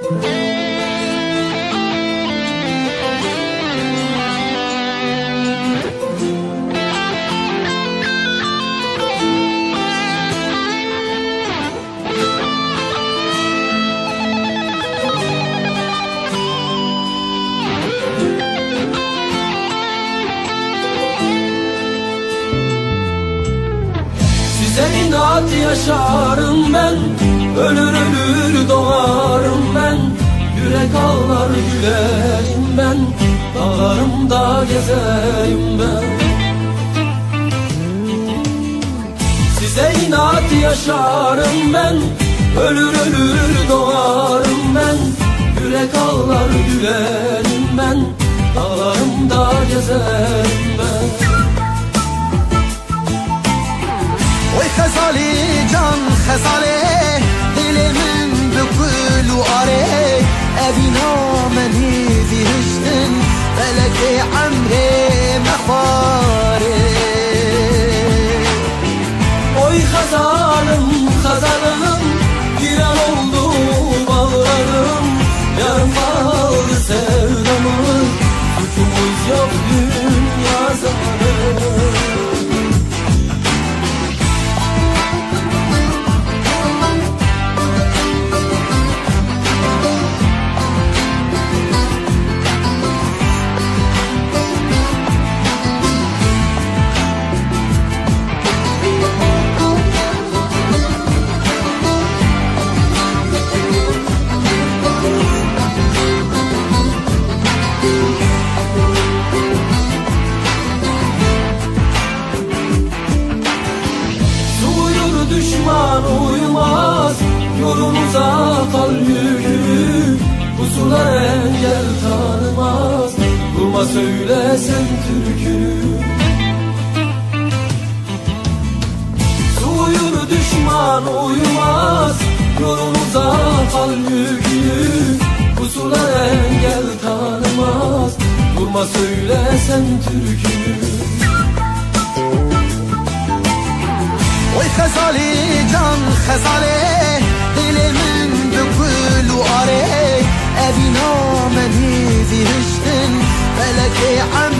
Size inat yaşarım ben, ölür ölür doğarım ben. Yürek ağlar gülerim ben, dağlarımda gezerim ben. Size inat yaşarım ben, ölür ölür doğarım ben. Yürek ağlar gülerim ben, dağlarımda gezerim ben. Oy xezali can xezali dilimin bükül u are evina meni dihiştin feleki amre mehvare. Oy xezalım xezalım viran oldu bağlarım. Yarım kaldı sevdamın, suçumuz yok dünya zamanı. Düşman uyumaz, yolumuza kal yürü. Pusular engel tanımaz, durma söylesen türkünü. Uyur düşman uyumaz, yolumuza kal yürü. Pusular engel tanımaz, durma söylesen türkünü. Oy xezali can xezali dilimin bükül u are evina meni dihiştin feleki amre